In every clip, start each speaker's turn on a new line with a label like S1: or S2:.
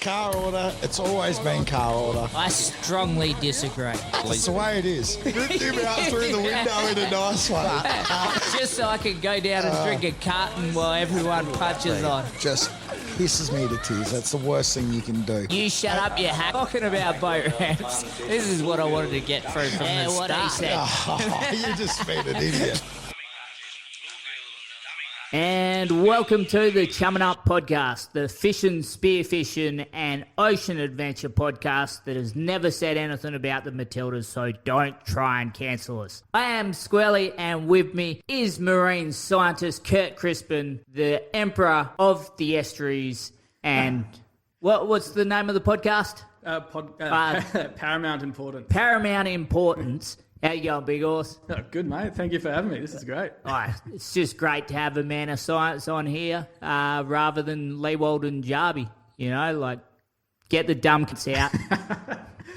S1: car order. It's always been car order.
S2: I strongly disagree.
S1: That's the way it is. Ripped him out through the window in a nice way.
S2: Just so I can go down and drink a carton while everyone punches on.
S1: Just pisses me to tears. That's the worst thing you can do.
S2: You shut up, you hack. Talking about boat ramps, this is what I wanted to get through from the start. What he said.
S1: Oh, you just been an idiot.
S2: And welcome to the Chumming Up podcast, the fishing, spearfishing and ocean adventure podcast that has never said anything about the Matildas, so don't try and cancel us. I am Squirrely, and with me is marine scientist Kurt Krispyn, the emperor of the estuaries, and what's the name of the podcast?
S3: Paramount Importance.
S2: Paramount Importance. How you going, Big Horse?
S3: Oh, good, mate. Thank you for having me. This is great.
S2: It's just great to have a man of science on here rather than Leewald and Jarby. You know, like, get the dumb kids out,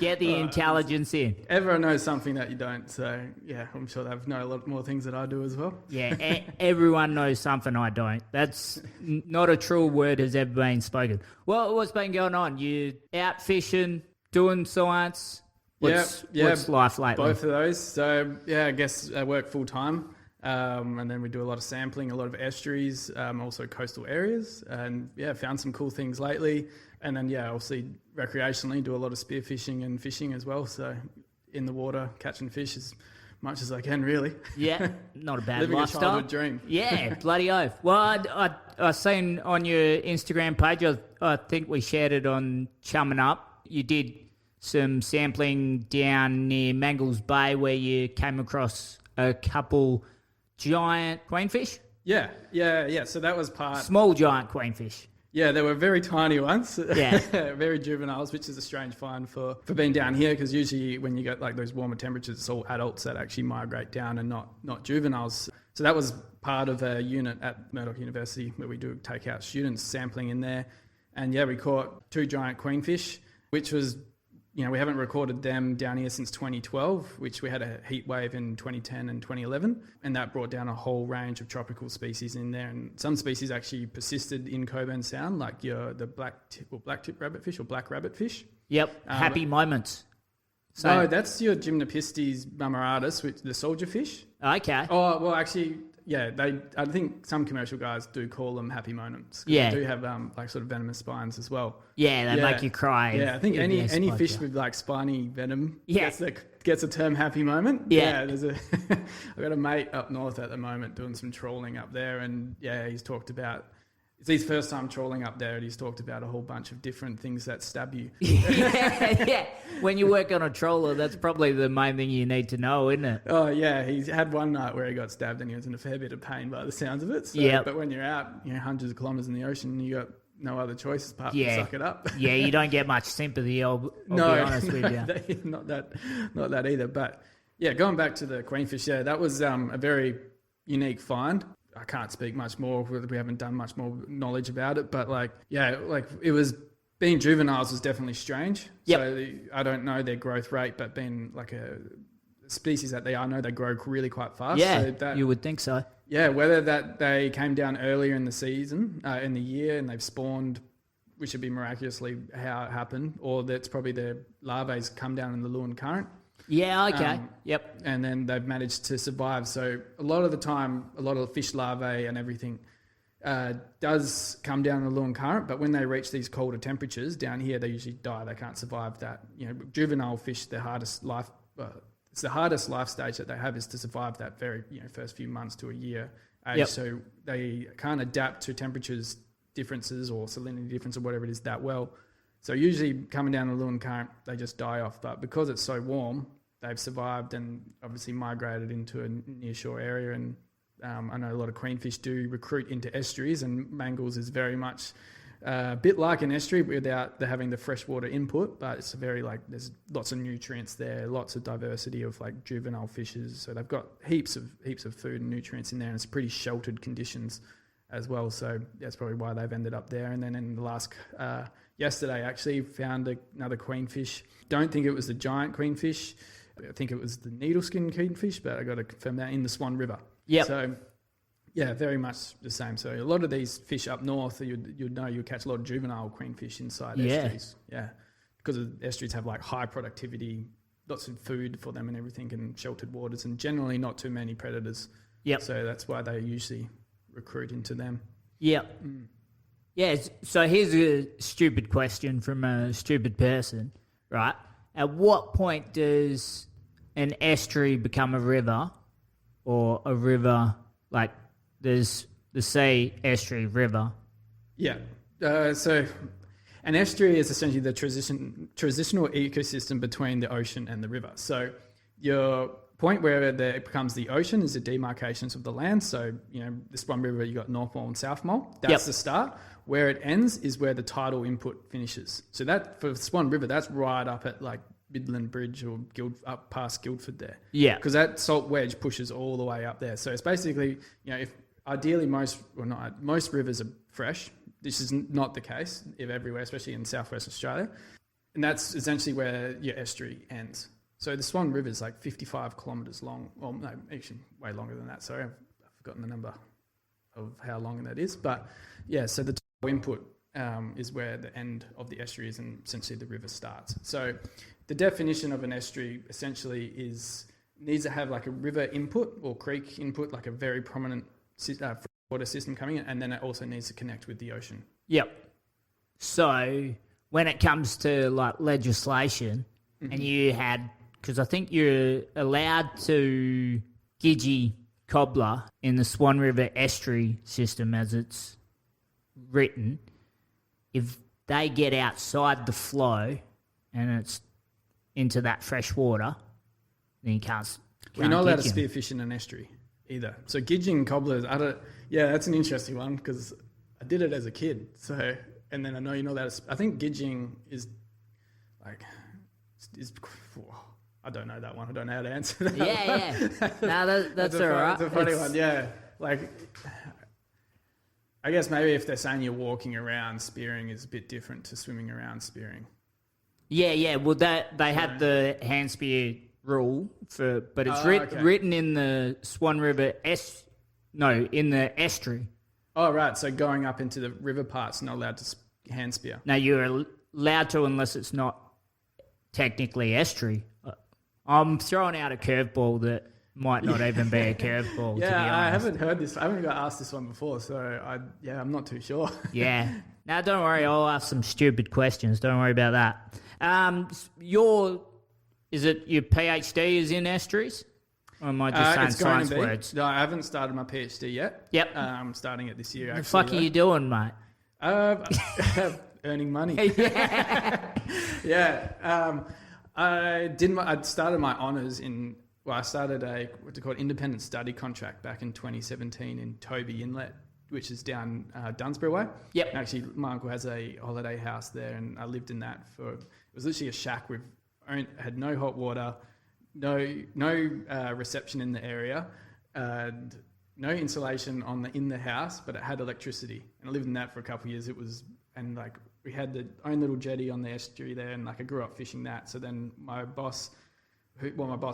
S2: get the intelligence in.
S3: Everyone knows something that you don't, so, yeah, I'm sure they know a lot more things that I do as well.
S2: Yeah, everyone knows something I don't. That's not a true word has ever been spoken. Well, what's been going on? You out fishing, doing science? What's life lately?
S3: Both of those. So, yeah, I guess I work full-time, and then we do a lot of sampling, a lot of estuaries, also coastal areas, and, yeah, found some cool things lately. And then, yeah, obviously recreationally do a lot of spearfishing and fishing as well, so in the water, catching fish as much as I can, really.
S2: Yeah, not a bad
S3: Living
S2: lifestyle.
S3: a childhood dream.
S2: Yeah, bloody oath. Well, I seen on your Instagram page, I think we shared it on Chumming Up, you did some sampling down near Mangles Bay where you came across a couple giant queenfish?
S3: Yeah. So that was part...
S2: Small giant queenfish.
S3: Yeah, they were very tiny ones.
S2: Yeah.
S3: Very juveniles, which is a strange find for being down here, because usually when you get like those warmer temperatures, it's all adults that actually migrate down and not juveniles. So that was part of a unit at Murdoch University where we do take out students sampling in there. And yeah, we caught 2 giant queenfish, which was... You know, we haven't recorded them down here since 2012, which we had a heat wave in 2010 and 2011, and that brought down a whole range of tropical species in there. And some species actually persisted in Cockburn Sound, like the black-tip rabbitfish or black rabbitfish.
S2: Yep, happy moments. So,
S3: no, that's your Gymnopistes marmoratus, which the soldier fish.
S2: Okay.
S3: Oh, well, actually... Yeah, I think some commercial guys do call them happy moments.
S2: Yeah.
S3: They do have like sort of venomous spines as well.
S2: Yeah, they make you cry.
S3: Yeah, I think any fish with like spiny venom gets a term happy moment.
S2: Yeah.
S3: I've got a mate up north at the moment doing some trawling up there, and yeah, he's talked about... It's his first time trawling up there, and he's talked about a whole bunch of different things that stab you.
S2: Yeah. When you work on a trawler, that's probably the main thing you need to know, isn't it?
S3: Oh, yeah. He's had one night where he got stabbed and he was in a fair bit of pain by the sounds of it. So,
S2: yep.
S3: But when you're out, hundreds of kilometres in the ocean, you got no other choice apart from suck it up.
S2: Yeah, you don't get much sympathy, I'll be honest with you.
S3: Not that either. But yeah, going back to the queenfish, that was a very unique find. I can't speak much more. We haven't done much more knowledge about it, but it was being juveniles was definitely strange.
S2: Yep.
S3: So I don't know their growth rate, but being like a species that they are, I know they grow really quite fast.
S2: Yeah,
S3: so
S2: you would think so.
S3: Yeah, whether that they came down earlier in the season, in the year, and they've spawned, which would be miraculously how it happened, or that's probably their larvae come down in the Lewin Current.
S2: Yeah, okay. Yep.
S3: And then they've managed to survive. So a lot of the time, a lot of the fish larvae and everything does come down the Lewin Current, but when they reach these colder temperatures down here, they usually die. They can't survive that. Juvenile fish, it's the hardest life stage that they have is to survive that very first few months to a year age. Yep. So they can't adapt to temperatures differences or salinity difference or whatever it is that well. So usually coming down the Lewin Current, they just die off. But because it's so warm, they've survived and obviously migrated into a nearshore area. And I know a lot of queenfish do recruit into estuaries, and Mangles is very much a bit like an estuary without having the freshwater input. But it's there's lots of nutrients there, lots of diversity of like juvenile fishes. So they've got heaps of food and nutrients in there, and it's pretty sheltered conditions as well. So that's probably why they've ended up there. And then in the last... yesterday, actually, found another queenfish. Don't think it was the giant queenfish. I think it was the needle skin queenfish, but I got to confirm that in the Swan River.
S2: Yep.
S3: So, Yeah, very much the same. So a lot of these fish up north, you'd know you'll catch a lot of juvenile queenfish inside estuaries. Yeah, because the estuaries have like high productivity, lots of food for them and everything, and sheltered waters, and generally not too many predators.
S2: Yep.
S3: So that's why they usually recruit into them.
S2: Yep. Yeah, so here's a stupid question from a stupid person, right? At what point does an estuary become a river, or a river, like there's the sea, estuary, river?
S3: Yeah. So an estuary is essentially the transitional ecosystem between the ocean and the river. So your point where it becomes the ocean is the demarcations of the land. So, this one river, you got North Mole and South Mole. That's the start. Where it ends is where the tidal input finishes. So that, for Swan River, that's right up at like Midland Bridge or up past Guildford there. Yeah. Because that salt wedge pushes all the way up there. So it's basically, if ideally most rivers are fresh. This is not the case everywhere, especially in Southwest Australia. And that's essentially where your estuary ends. So the Swan River is like 55 kilometres long. Well, no, actually way longer than that. Sorry, I've forgotten the number of how long that is. But yeah, so the input is where the end of the estuary is, and essentially the river starts. So the definition of an estuary essentially needs to have like a river input or creek input, like a very prominent water system coming in, and then it also needs to connect with the ocean.
S2: Yep. So when it comes to like legislation, and you had, because I think you're allowed to gidgee Cobbler in the Swan River estuary system as it's written, if they get outside the flow and it's into that fresh water, then you can't.
S3: We're not allowed to spearfish in an estuary either. So gidgeeing cobblers, that's an interesting one because I did it as a kid. So, and then I know that. I think gidgeeing is like, I don't know that one. I don't know how to answer that.
S2: Yeah. No, that's all right.
S3: It's a funny one. Yeah, like I guess maybe if they're saying you're walking around, spearing is a bit different to swimming around spearing.
S2: Yeah. Well, they had the hand spear rule but it's written in the Swan River in the estuary. Oh,
S3: right. So going up into the river parts, not allowed to hand spear.
S2: No, you're allowed to unless it's not technically estuary. I'm throwing out a curveball that might not even be a curveball. To be honest.
S3: I haven't heard this. I haven't got asked this one before, so I'm not too sure.
S2: Yeah. Now, don't worry. I'll ask some stupid questions. Don't worry about that. Is it your PhD is in estuaries? Or am I just saying science words?
S3: No, I haven't started my PhD yet.
S2: Yep.
S3: I'm starting it this year, actually.
S2: The fuck are you doing, mate?
S3: Earning money. Yeah. I started my honours I started a what's it called independent study contract back in 2017 in Toby Inlet, which is down Dunsborough way.
S2: Yep.
S3: And actually, my uncle has a holiday house there, and I lived in that it was literally a shack had no hot water, no reception in the area, and no insulation in the house, but it had electricity. And I lived in that for a couple of years. We had the own little jetty on the estuary there, and I grew up fishing that. So then my boss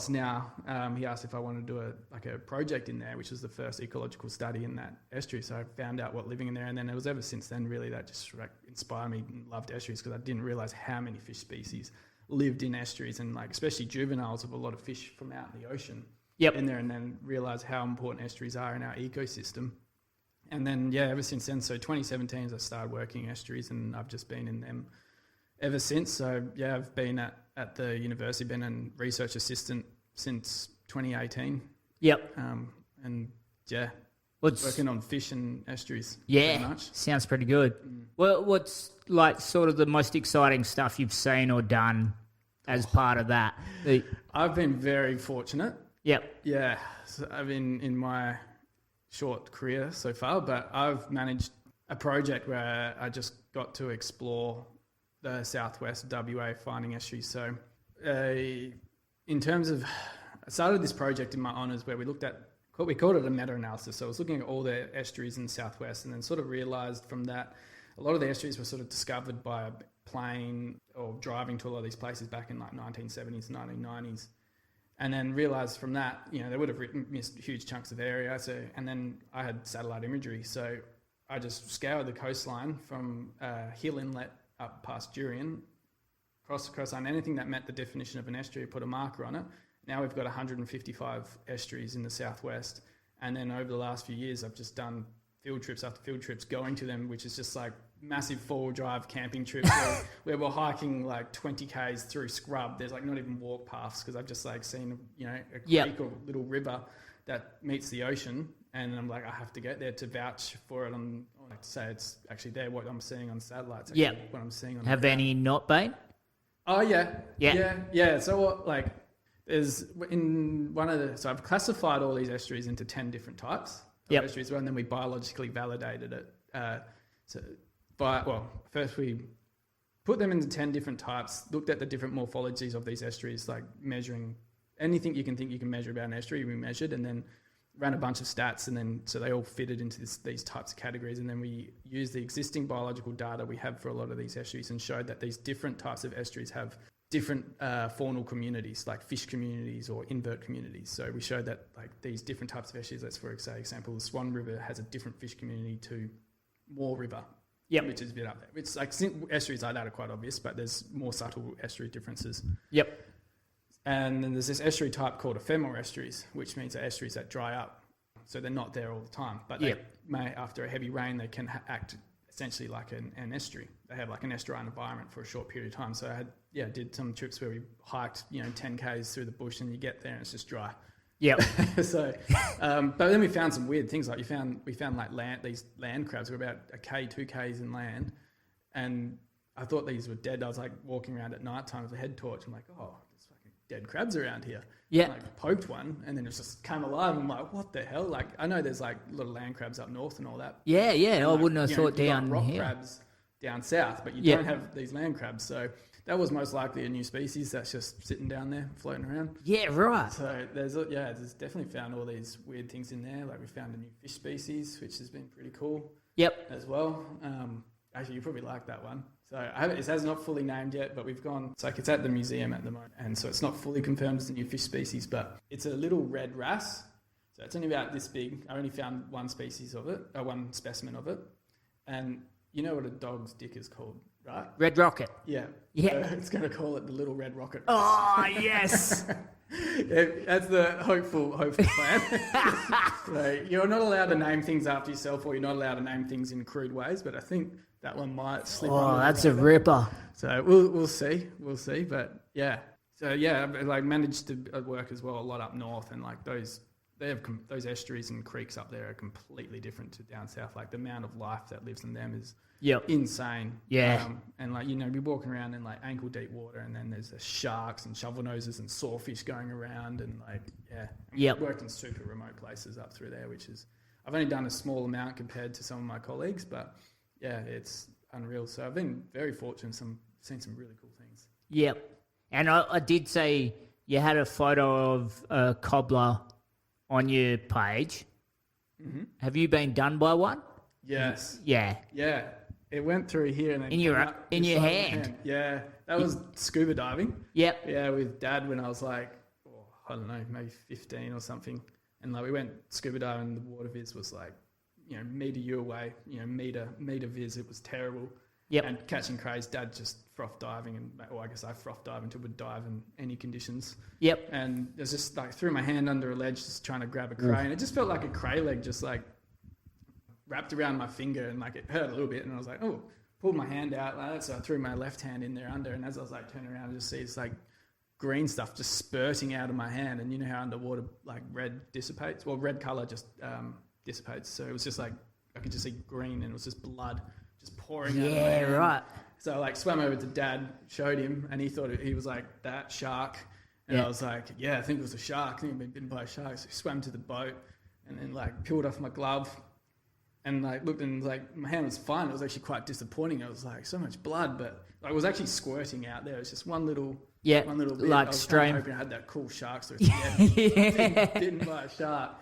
S3: now, he asked if I wanted to do a project in there, which was the first ecological study in that estuary. So I found out what living in there, and then it was ever since then really that just inspired me and loved estuaries because I didn't realise how many fish species lived in estuaries, and especially juveniles of a lot of fish from out in the ocean.
S2: Yep.
S3: In there, and then realise how important estuaries are in our ecosystem. And then, ever since then, so 2017 I started working in estuaries, and I've just been in them ever since. So, I've been at the university, been a research assistant since 2018.
S2: Yep.
S3: Working on fish and estuaries.
S2: Yeah,
S3: pretty much.
S2: Sounds pretty good. Well, what's sort of the most exciting stuff you've seen or done as part of that?
S3: I've been very fortunate.
S2: Yep.
S3: Yeah. So I've been in my short career so far, but I've managed a project where I just got to explore the southwest WA finding estuaries. So in terms of, I started this project in my honours where we called it a meta-analysis. So I was looking at all the estuaries in the southwest, and then sort of realised from that a lot of the estuaries were sort of discovered by a plane or driving to a lot of these places back in 1970s, 1990s. And then realised from that, they would have missed huge chunks of area. And then I had satellite imagery. So I just scoured the coastline from Hill Inlet up past Durian, across the coastline, anything that met the definition of an estuary, put a marker on it. Now we've got 155 estuaries in the southwest. And then over the last few years, I've just done field trips after field trips going to them, which is just like massive four-wheel drive camping trips where we're hiking like 20 Ks through scrub. There's like not even walk paths because I've just like seen, a creek or little river that meets the ocean. And I'm like, I have to get there to vouch for it. I like to say it's actually there, what I'm seeing on satellites. What I'm seeing on
S2: Have any not been?
S3: Oh, yeah. So what, like, there's so I've classified all these estuaries into 10 different types of estuaries, and then we biologically validated it. First we put them into 10 different types, looked at the different morphologies of these estuaries, like measuring anything you can think you can measure about an estuary, we measured, and then ran a bunch of stats, and then so they all fitted into these types of categories, and then we used the existing biological data we have for a lot of these estuaries and showed that these different types of estuaries have different faunal communities, like fish communities or invert communities. So we showed that like these different types of estuaries, let's for example, the Swan River has a different fish community to Moore River, which is a bit up there. It's like estuaries like that are quite obvious, but there's more subtle estuary differences. And then there's this estuary type called ephemeral estuaries, which means they're estuaries that dry up. So they're not there all the time, but they may, after a heavy rain, they can act essentially like an estuary. They have like an estuarine environment for a short period of time. So I did some trips where we hiked, 10 Ks through the bush, and you get there and it's just dry. But then we found some weird things. Like we found like these land crabs were about 2 Ks in land, and I thought these were dead. I was like walking around at night time with a head torch. I'm like, oh, there's fucking dead crabs around here. And I poked one, and then it just came alive. I'm like, what the hell? Like, I know there's like a lot of land crabs up north and all that.
S2: I wouldn't have thought down
S3: rock
S2: here.
S3: Crabs down south, but you don't have these land crabs. So that was most likely a new species that's just sitting down there floating around.
S2: Yeah, right.
S3: So there's definitely found all these weird things in there. Like we found a new fish species, which has been pretty cool. As well. Actually, you probably like that one. So it has not fully named yet, but we've gone. It's like it's at the museum at the moment, and so it's not fully confirmed as a new fish species, but it's a little red wrasse. So it's only about this big. I only found one species of it, one specimen of it, and you know what a dog's dick is called, right?
S2: Red rocket.
S3: Yeah. So it's going to call it the little red rocket.
S2: Oh, yes.
S3: That's the hopeful plan. So you're not allowed to name things after yourself, or you're not allowed to name things in crude ways, but I think that one might slip on.
S2: Oh, that's a ripper.
S3: So we'll see, but yeah. So yeah, I like managed to work as well a lot up north, and like those those estuaries and creeks up there are completely different to down south. Like the amount of life that lives in them is insane. And like, we're walking around in like ankle deep water, and then there's the sharks and shovel noses and sawfish going around, and like, we've worked in super remote places up through there, which is, I've only done a small amount compared to some of my colleagues, but yeah, it's unreal. So I've been very fortunate, seen some really cool things.
S2: And I did say you had a photo of a cobbler on your page.
S3: Mm-hmm.
S2: Have you been done by one?
S3: Yes.
S2: Yeah.
S3: It went through here and then
S2: in your hand.
S3: Yeah, that was scuba diving.
S2: Yeah,
S3: with Dad when I was like, I don't know, maybe 15 or something, and like we went scuba diving. And the water viz was like, meter you away, meter viz. It was terrible. And catching crays, Dad just froth diving, I guess I froth dive until would dive in any conditions. And it was just like threw my hand under a ledge, just trying to grab a cray, and it just felt like a cray leg just like wrapped around my finger, and like it hurt a little bit, and I was like, pulled my hand out like that, so I threw my left hand in there under, and as I was like turning around, I just see this like green stuff just spurting out of my hand, and you know how underwater like red dissipates? Well, red colour just dissipates, so it was just like I could just see green, and it was just blood just pouring out of my hand.
S2: Right.
S3: So I like swam over to Dad, showed him, and he thought he was like, that shark. And I was like, I think it was a shark. I think I'd been bitten by a shark. So he swam to the boat and then like peeled off my glove and like looked, and like my hand was fine. It was actually quite disappointing. I was like, so much blood, but like, it was actually squirting out there. It was just one little bit.
S2: Like
S3: I was
S2: stream.
S3: hoping I had that cool shark. So didn't buy a shark.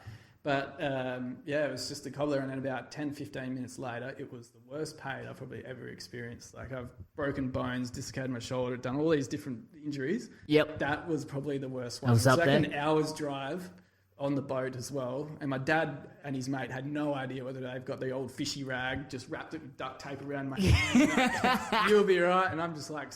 S3: But it was just a cobbler, and then about 10, 15 minutes later, it was the worst pain I've probably ever experienced. Like, I've broken bones, dislocated my shoulder, done all these different injuries.
S2: Yep.
S3: That was probably the worst one.
S2: It was up
S3: like
S2: there.
S3: an hour's drive on the boat as well. And my dad and his mate had no idea whether they've got the old fishy rag, just wrapped it with duct tape around my hand. You'll be right. And I'm just like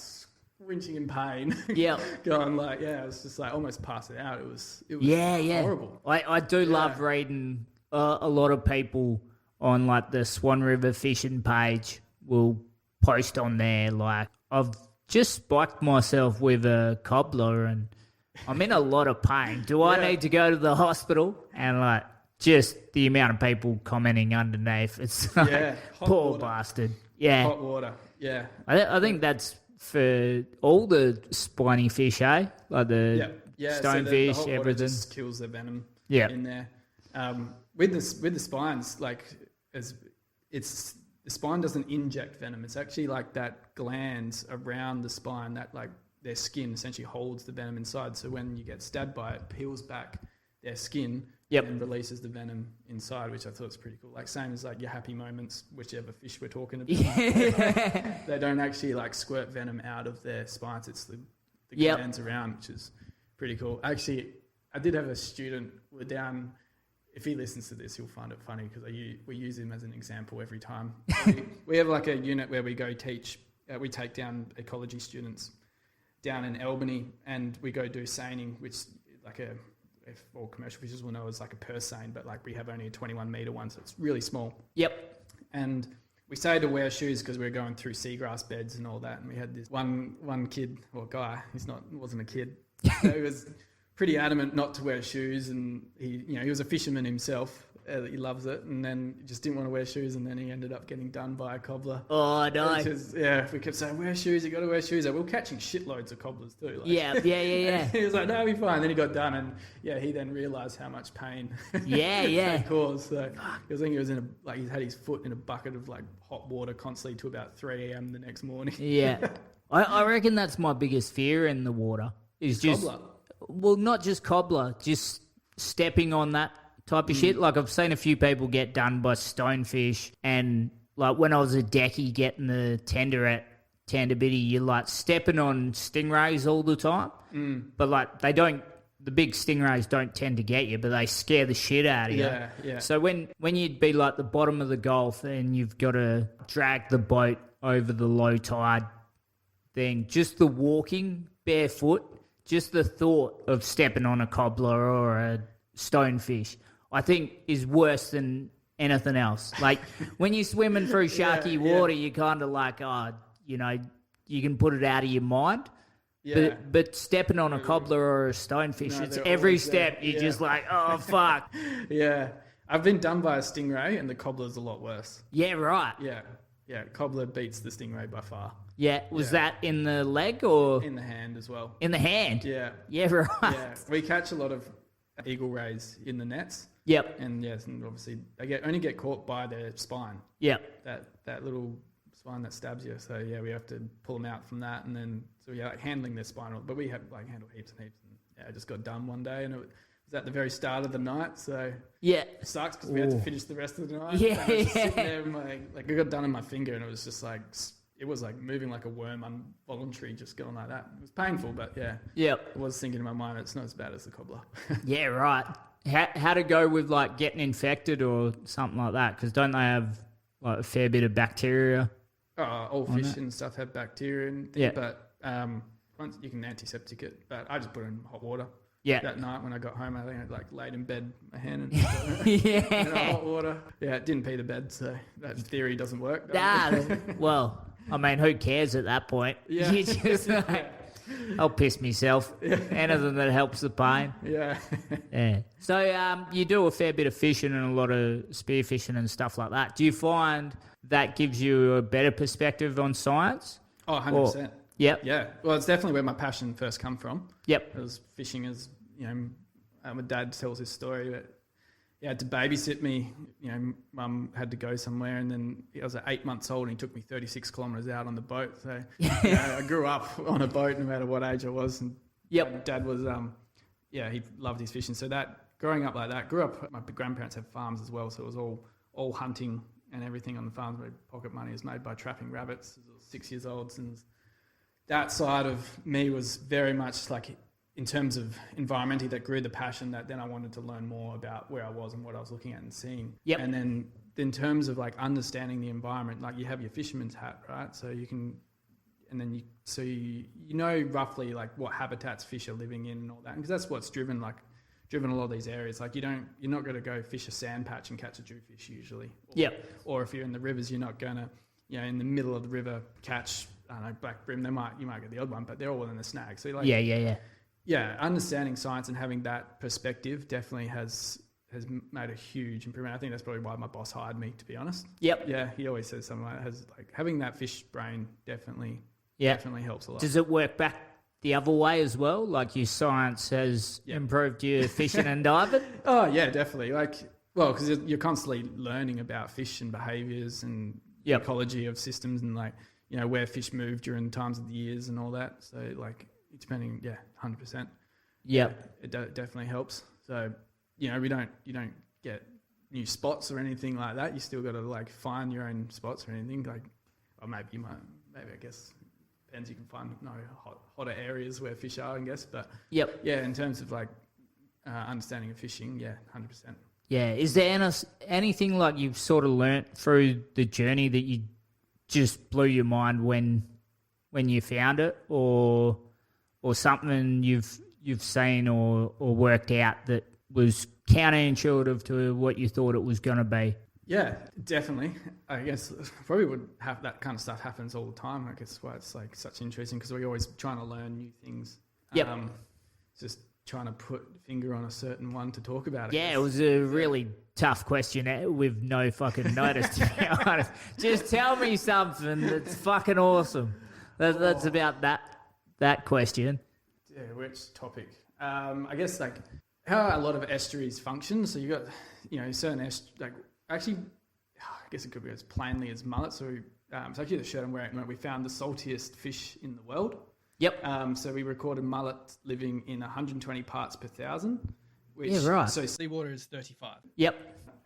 S3: wrenching in pain.
S2: Yep.
S3: Going like, it was just like almost passing out. It was horrible.
S2: I do love reading a lot of people on like the Swan River fishing page will post on there like, I've just spiked myself with a cobbler and I'm in a lot of pain. Do I need to go to the hospital? And like just the amount of people commenting underneath, it's like, poor
S3: water.
S2: bastard. Yeah.
S3: Hot water. Yeah.
S2: I think that's for all the spiny fish, eh? Like the stonefish,
S3: the hot water
S2: everything.
S3: just kills the venom
S2: Yeah.
S3: in there. With the spines, like the spine doesn't inject venom. It's actually like that glands around the spine that like their skin essentially holds the venom inside. So when you get stabbed by it, peels back their skin and releases the venom inside, which I thought was pretty cool. Like same as like your happy moments, whichever fish we're talking about. They don't actually like squirt venom out of their spines. It's the glands around, which is pretty cool. Actually, I did have a student, we're down, if he listens to this, he'll find it funny because we use him as an example every time. We have like a unit where we go teach, we take down ecology students down in Albany and we go do seining, which like if all commercial fishers will know is like a purse seine, but like we have only a 21 metre one, so it's really small.
S2: Yep.
S3: And we say to wear shoes because we're going through seagrass beds and all that. And we had this one kid or guy, wasn't a kid, so he was pretty adamant not to wear shoes, and he was a fisherman himself. He loves it, and then he just didn't want to wear shoes, and then he ended up getting done by a cobbler.
S2: Oh no!
S3: We kept saying wear shoes. You got to wear shoes. Like, we were catching shitloads of cobblers too. Like,
S2: yeah.
S3: He was like, "No, I'll be fine." Then he got done, and he then realised how much pain.
S2: Yeah.
S3: That caused. So I think he was he had his foot in a bucket of like hot water constantly to about 3 a.m. the next morning.
S2: Yeah, I reckon that's my biggest fear in the water is just
S3: cobbler.
S2: Well, not just cobbler, just stepping on that type of shit. Like I've seen a few people get done by stonefish, and like when I was a decky getting the tender at Tandabitty, you're like stepping on stingrays all the time. But like the big stingrays don't tend to get you, but they scare the shit out of you.
S3: Yeah.
S2: So when you'd be like the bottom of the Gulf and you've got to drag the boat over the low tide thing, just the walking barefoot, just the thought of stepping on a cobbler or a stonefish, I think is worse than anything else. Like when you're swimming through sharky water, you're kind of like, you can put it out of your mind. Yeah. But stepping on a cobbler or a stonefish, it's every step you're just like, oh, fuck.
S3: Yeah. I've been done by a stingray and the cobbler's a lot worse.
S2: Yeah, right.
S3: Yeah. Cobbler beats the stingray by far.
S2: Yeah. Was that in the leg or?
S3: In the hand as well.
S2: In the hand?
S3: Yeah.
S2: Yeah, right.
S3: Yeah. We catch a lot of eagle rays in the nets.
S2: Yep.
S3: And and obviously they only get caught by their spine.
S2: Yep.
S3: That little spine that stabs you. So we have to pull them out from that, and then like handling their spinal. But we have like handle heaps and heaps. And I just got done one day, and it was at the very start of the night. So it sucks because we had to finish the rest of the night.
S2: Yeah.
S3: I was just sitting there, like I got done on my finger, and it was just like it was like moving like a worm, involuntary, just going like that. It was painful, but I was thinking in my mind, it's not as bad as the cobbler.
S2: Yeah, right. How to go with like getting infected or something like that? Because don't they have like a fair bit of bacteria?
S3: All fish and stuff have bacteria and things, but once you can antiseptic it. But I just put it in hot water. Yeah. That night when I got home, I think I like laid in bed, my hand in hot water. Yeah, it didn't pee the bed, so that theory doesn't work.
S2: Well, I mean, who cares at that point?
S3: Yeah.
S2: You just I'll piss myself. Anything that helps the pain.
S3: Yeah.
S2: Yeah. So you do a fair bit of fishing and a lot of spear fishing and stuff like that. Do you find that gives you a better perspective on science?
S3: Oh, 100%.
S2: Yep.
S3: Yeah. Well, it's definitely where my passion first come from.
S2: Yep.
S3: It was fishing as, my dad tells his story that he had to babysit me. Mum had to go somewhere, and then I was 8 months old and he took me 36 kilometres out on the boat. So I grew up on a boat no matter what age I was. And Dad was, he loved his fishing. So that growing up like that, grew up, my grandparents had farms as well, so it was all hunting and everything on the farms. Where pocket money was made by trapping rabbits. I was 6 years old, and that side of me was very much like, in terms of environmentally, that grew the passion that then I wanted to learn more about where I was and what I was looking at and seeing.
S2: Yep.
S3: And then in terms of like understanding the environment, like you have your fisherman's hat, right? So you can, and then you know roughly like what habitats fish are living in and all that, because that's what's driven a lot of these areas. Like you're not going to go fish a sand patch and catch a jewfish usually. Or if you're in the rivers, you're not going to, in the middle of the river catch, I don't know, black brim. You might get the odd one, but they're all within the snag. So yeah, understanding science and having that perspective definitely has made a huge improvement. I think that's probably why my boss hired me, to be honest.
S2: Yep.
S3: Yeah, he always says something like that. Having that fish brain definitely helps a lot.
S2: Does it work back the other way as well? Like your science has improved your fishing and diving?
S3: Oh yeah, definitely. Because you're constantly learning about fish and behaviours and ecology of systems and where fish move during times of the years and all that. So depending, 100%.
S2: Yeah,
S3: it definitely helps. So you don't get new spots or anything like that. You still got to find your own spots or anything. Or maybe you might. Maybe I guess depends. You can find hotter areas where fish are, I guess. But in terms of understanding of fishing, 100%.
S2: Yeah, is there anything you've sort of learnt through the journey that you just blew your mind when you found it, or something you've seen or worked out that was counterintuitive to what you thought it was going to be?
S3: Yeah, definitely. I guess probably would have that kind of stuff happens all the time. I guess why it's such interesting, because we're always trying to learn new things. Just trying to put a finger on a certain one to talk about it.
S2: Yeah, it was a really tough question with no fucking notice, to be honest. Just tell me something that's fucking awesome. That's about that question.
S3: Yeah, which topic? I guess how a lot of estuaries function. So you got certain actually, I guess it could be as plainly as mullet. So it's actually the shirt I'm wearing. We found the saltiest fish in the world.
S2: Yep.
S3: So we recorded mullet living in 120 parts per thousand. Which,
S2: yeah, right.
S3: So seawater is 35.
S2: Yep.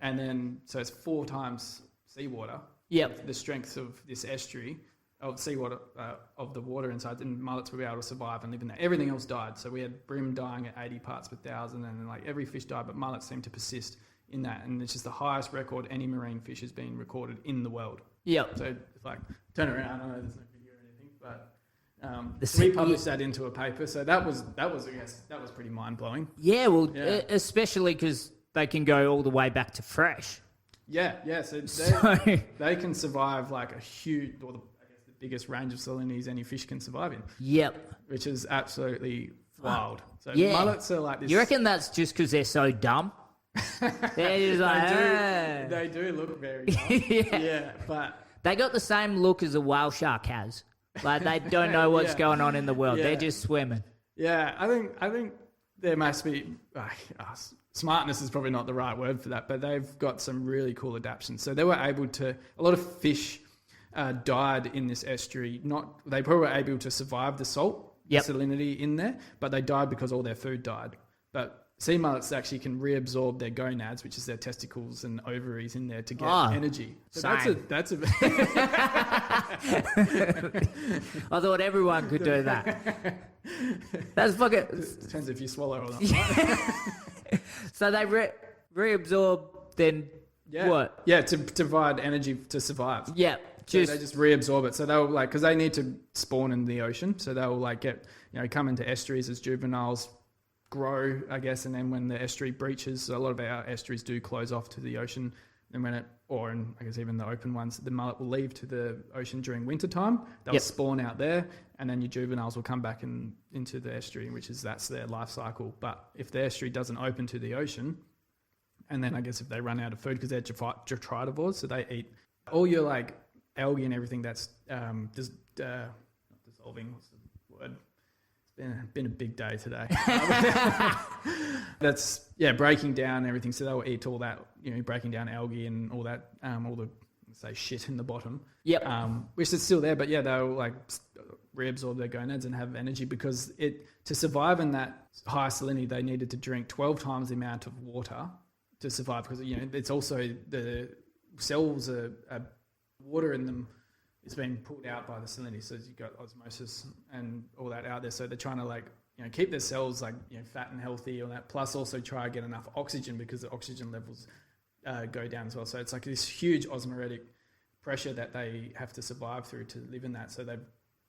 S3: And then so it's 4 times seawater.
S2: Yep.
S3: The strength of this estuary of seawater, of the water inside, and mullets were able to survive and live in there. Everything else died. So we had brim dying at 80 parts per thousand, and then every fish died, but mullets seemed to persist in that. And it's just the highest record any marine fish has been recorded in the world.
S2: Yep.
S3: So it's turn around. I know there's no video or anything, but we published that into a paper. So that was I guess that was pretty mind blowing.
S2: Yeah, well, especially because they can go all the way back to fresh.
S3: Yeah. So they can survive a huge, or the biggest range of salinities any fish can survive in.
S2: Yep.
S3: Which is absolutely wild. So
S2: yeah.
S3: Mullets are this.
S2: You reckon that's just because they're so dumb? They're just
S3: they do look very dumb. Yeah, but
S2: they got the same look as a whale shark has. They don't know what's going on in the world.
S3: Yeah.
S2: They're just swimming.
S3: Yeah, I think there must be smartness is probably not the right word for that, but they've got some really cool adaptations. So they were able to. A lot of fish died in this estuary. They probably were able to survive the salt, salinity in there, but they died because all their food died. But sea mullets actually can reabsorb their gonads, which is their testicles and ovaries, in there to get energy. So that's a.
S2: I thought everyone could do that. That's fucking.
S3: Depends if you swallow or not. Right?
S2: So they reabsorb then.
S3: Yeah.
S2: What?
S3: Yeah, to provide energy to survive.
S2: Yeah.
S3: So they just reabsorb it. So they'll because they need to spawn in the ocean. So they'll get, come into estuaries as juveniles, grow, I guess. And then when the estuary breaches, so a lot of our estuaries do close off to the ocean. And I guess even the open ones, the mullet will leave to the ocean during winter time. They'll spawn out there, and then your juveniles will come back into the estuary, that's their life cycle. But if the estuary doesn't open to the ocean, and then I guess if they run out of food, because they're detritivores, so they eat all your algae and everything that's not dissolving. What's the word? It's been a big day today. That's breaking down everything. So they'll eat all that, breaking down algae and all that, all the can say shit in the bottom.
S2: Yep.
S3: Which is still there, but yeah, they'll like reabsorb their gonads and have energy because to survive in that high salinity, they needed to drink 12 times the amount of water to survive because, it's also the cells are water in them is being pulled out by the salinity. So you've got osmosis and all that out there. So they're trying to keep their cells fat and healthy, all that, plus also try to get enough oxygen because the oxygen levels go down as well. So it's like this huge osmotic pressure that they have to survive through to live in that. So they've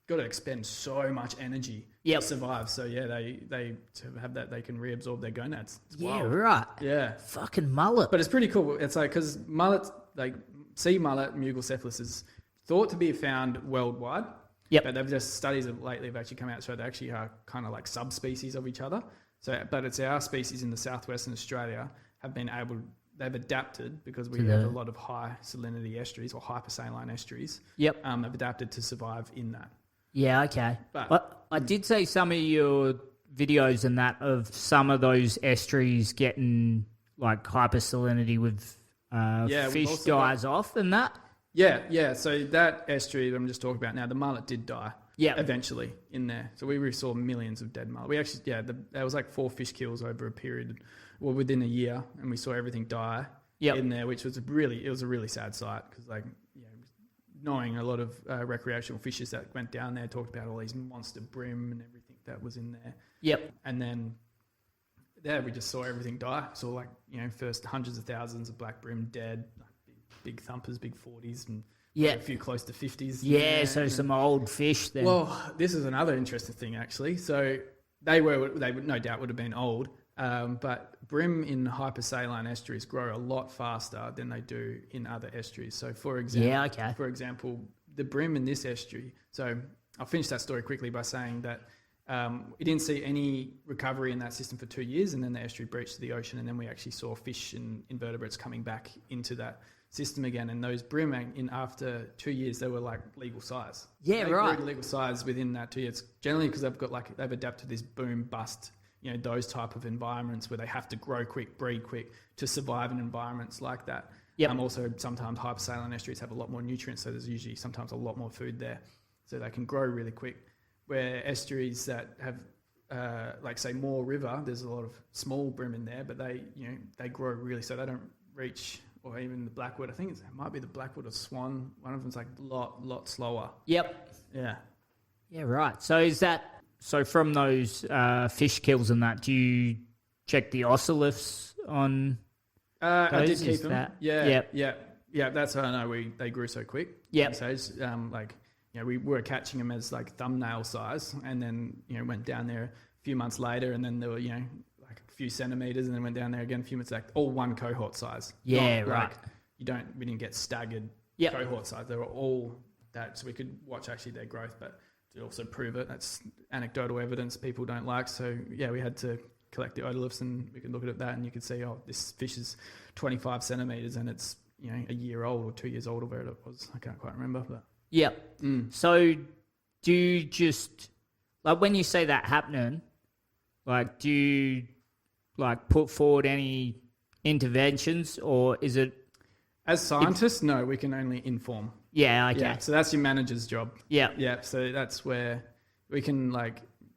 S3: got to expend so much energy to survive. So yeah, they to have that, they can reabsorb their gonads. It's wild.
S2: Right.
S3: Yeah.
S2: Fucking mullet.
S3: But it's pretty cool. It's like, because mullet, like sea mullet, Mugelcephalus, is thought to be found worldwide.
S2: Yep.
S3: But they've just, studies have lately have actually come out, so they actually are kind of like subspecies of each other. So, but it's our species in the southwestern Australia they've adapted because we have a lot of high salinity estuaries or hypersaline estuaries.
S2: Yep.
S3: They've adapted to survive in that.
S2: Yeah, okay. But I did see some of your videos and that of some of those estuaries getting like hypersalinity with fish dies off and that.
S3: Yeah. So that estuary that I'm just talking about now, the mullet did die.
S2: Yeah.
S3: Eventually in there. So we saw millions of dead mullet. We actually, there was like 4 fish kills over a period, within a year, and we saw everything die in there, which was a really sad sight because knowing a lot of recreational fishers that went down there talked about all these monster brim and everything that was in there. Yep. And then we just saw everything die. Saw first hundreds of thousands of black brim dead, big thumpers, big 40s, and a few close to 50s.
S2: Yeah, so some old fish then.
S3: Well, this is another interesting thing actually. So they would no doubt would have been old, but brim in hypersaline estuaries grow a lot faster than they do in other estuaries. So for example, the brim in this estuary. So I'll finish that story quickly by saying that we didn't see any recovery in that system for 2 years, and then the estuary breached the ocean, and then we actually saw fish and invertebrates coming back into that system again, and those brim after 2 years they were like legal size.
S2: Yeah, right.
S3: Legal size within that 2 years, generally because they've adapted this boom bust, those type of environments where they have to grow quick, breed quick to survive in environments like that. Yeah. Also, sometimes hypersaline estuaries have a lot more nutrients, so there's usually sometimes a lot more food there, so they can grow really quick. Where estuaries that have say Moore River, there's a lot of small brim in there, but they grow really, so they don't reach. Or even the blackwood, I think it might be the blackwood or swan. One of them's like a lot slower.
S2: Yep.
S3: Yeah.
S2: Yeah, right. So from those fish kills and that, do you check the ocelifs on those?
S3: I did keep them. Yeah. That's how I know they grew so quick.
S2: Yeah.
S3: So we were catching them as like thumbnail size, and then went down there a few months later, and then there were a few centimeters, and then went down there again a few months, all one cohort size.
S2: Yeah, right.
S3: We didn't get staggered cohort size. They were all that, so we could watch actually their growth, but to also prove it, that's anecdotal evidence people don't like. So yeah, we had to collect the otoliths, and we could look at that, and you could see, this fish is 25 centimeters, and it's a year old or 2 years old, or whatever it was. I can't quite remember, but
S2: yep. So do you just when you see that happening, do you put forward any interventions, or is it?
S3: As scientists, no, we can only inform.
S2: Yeah, okay.
S3: Yeah, so that's your manager's job.
S2: Yeah.
S3: Yeah, so that's where we can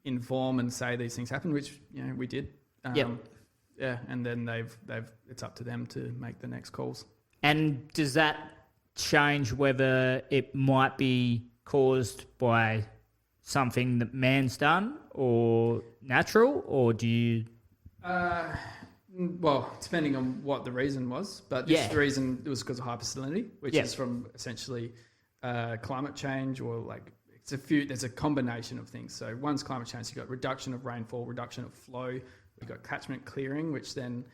S3: inform and say these things happen, which we did. Yeah, and then it's up to them to make the next calls. And
S2: does that change whether it might be caused by something that man's done or natural, or do you?
S3: Well, depending on what the reason was, but this reason it was because of hypersalinity, which is from essentially climate change, or there's a combination of things. So one's climate change, you've got reduction of rainfall, reduction of flow, you've got catchment clearing, which then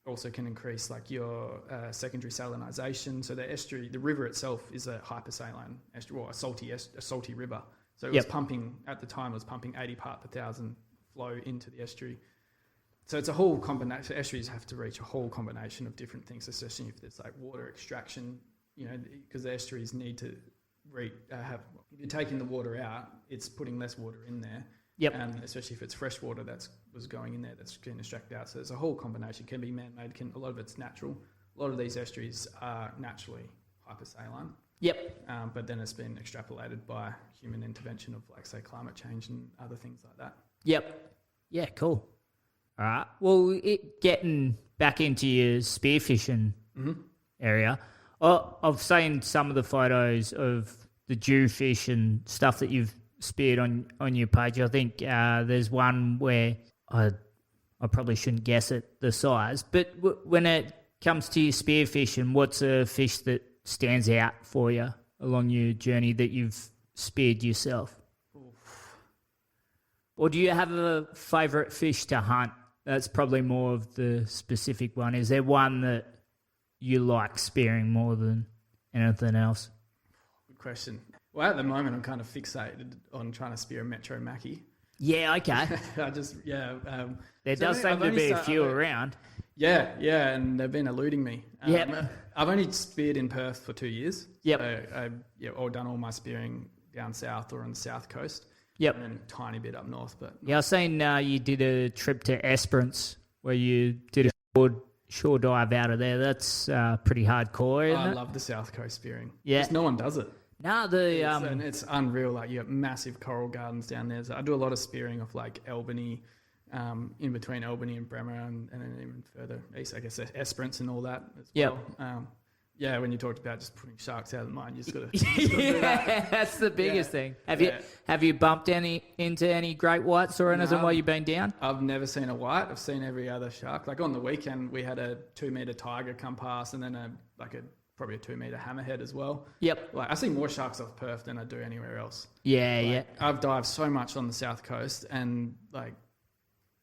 S3: also can increase your secondary salinisation. So the estuary, the river itself is a hypersaline estuary, or a salty river. So it was pumping, at the time, it was pumping 80 part per thousand flow into the estuary. So it's a whole combination. Estuaries have to reach a whole combination of different things, especially if there's water extraction, because the estuaries need to have, if you're taking the water out, it's putting less water in there. Yep. And especially if it's fresh water that was going in there, that's getting extracted out. So there's a whole combination. It can be man-made. A lot of it's natural. A lot of these estuaries are naturally hypersaline.
S2: Yep.
S3: But then it's been extrapolated by human intervention of, like, say, climate change and other things like that.
S2: Yep. Yeah, cool. All right. Well, getting back into your spearfishing area, I've seen some of the photos of the jewfish and stuff that you've speared on your page. I think there's one where I probably shouldn't guess it, the size, but when it comes to your spearfishing, what's a fish that stands out for you along your journey that you've speared yourself? Or do you have a favourite fish to hunt? That's probably more of the specific one. Is there one that you like spearing more than anything else?
S3: Good question. Well, at the moment, I'm kind of fixated on trying to spear a Metro Mackie.
S2: Yeah, okay.
S3: I just,
S2: There does seem to be a few around.
S3: Yeah, and they've been eluding me. I've only speared in Perth for 2 years.
S2: Yep.
S3: So I've done all my spearing down south or on the south coast.
S2: Yep.
S3: And then a tiny bit up north. But
S2: yeah, I've seen you did a trip to Esperance where you did a shore dive out of there. That's pretty hardcore, isn't
S3: I
S2: it?
S3: love the south coast spearing.
S2: Yeah.
S3: Just no one does it.
S2: No,
S3: It's unreal. Like, you got massive coral gardens down there. So I do a lot of spearing of, like, Albany, in between Albany and Bremer, and then even further east, I guess, Esperance and all that as well. Yeah, when you talked about just putting sharks out of the mine, you just got to do that.
S2: That's the biggest thing. Have you bumped into any great whites or anything while you've been down?
S3: I've never seen a white. I've seen every other shark. Like, on the weekend, we had a 2 meter tiger come past, and then probably a 2 meter hammerhead as well.
S2: Yep.
S3: Like, I see more sharks off Perth than I do anywhere else.
S2: Yeah.
S3: I've dived so much on the south coast, and, like,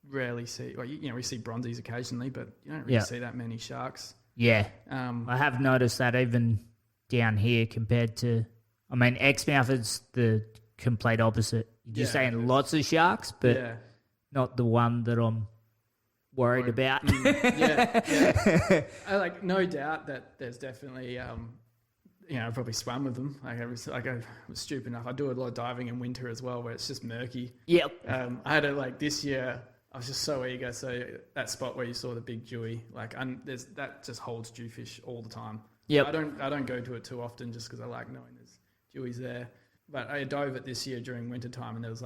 S3: rarely see. Well, we see bronzies occasionally, but you don't really see that many sharks.
S2: Yeah. I have noticed that even down here compared to, I mean, Exmouth is the complete opposite. You're saying lots of sharks, but not the one that I'm worried about.
S3: I no doubt that there's definitely, I probably swam with them. I was stupid enough. I do a lot of diving in winter as well, where it's just murky.
S2: Yep.
S3: I had it this year. I was just so eager. So that spot where you saw the big dewie, that just holds jewfish all the time.
S2: Yep.
S3: I don't go to it too often just because I like knowing there's dewies there. But I dove it this year during winter time, and there was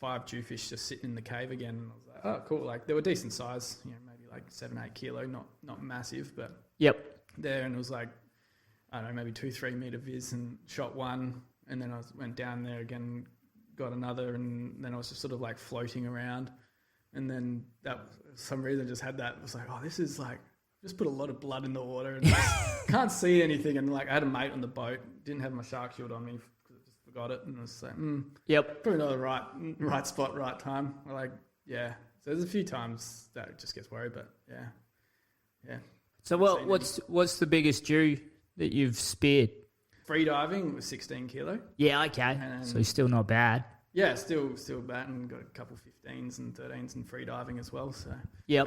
S3: 5 jewfish just sitting in the cave again. And I was like, oh, cool. Like, they were decent size, maybe 7-8 kilo, not massive, but there. And it was I don't know, maybe 2-3 meter viz, and shot one, and then I went down there again, got another, and then I was just sort of floating around. And then that, for some reason, just had that. It was this is just put a lot of blood in the water and can't see anything. And I had a mate on the boat, didn't have my shark shield on me because I just forgot it. And I was probably not the right spot, right time. So there's a few times that it just gets worried, but yeah.
S2: So what's the biggest dew that you've speared?
S3: Free diving was 16 kilo.
S2: Yeah, okay. So still not bad.
S3: Yeah, still batting. Got a couple 15s and 13s in free diving as well. So
S2: yeah,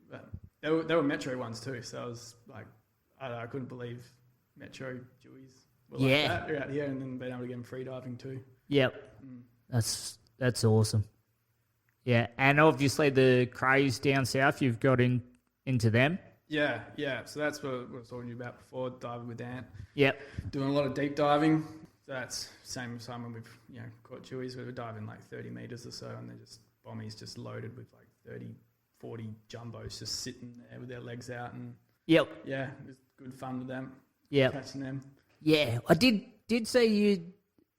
S3: but they were Metro ones too. So I was I couldn't believe Metro dewies were that out here, and then being able to get them free diving too.
S2: Yep, that's awesome. Yeah, and obviously the crays down south, you've got into them.
S3: Yeah. So that's what I was talking to you about before, diving with Ant.
S2: Yep,
S3: doing a lot of deep diving. So that's same time when we've caught dewies, we were diving 30 meters or so, and they're just bommies just loaded with 30, 40 jumbos just sitting there with their legs out, and it was good fun with them. Catching them. Yeah,
S2: I did see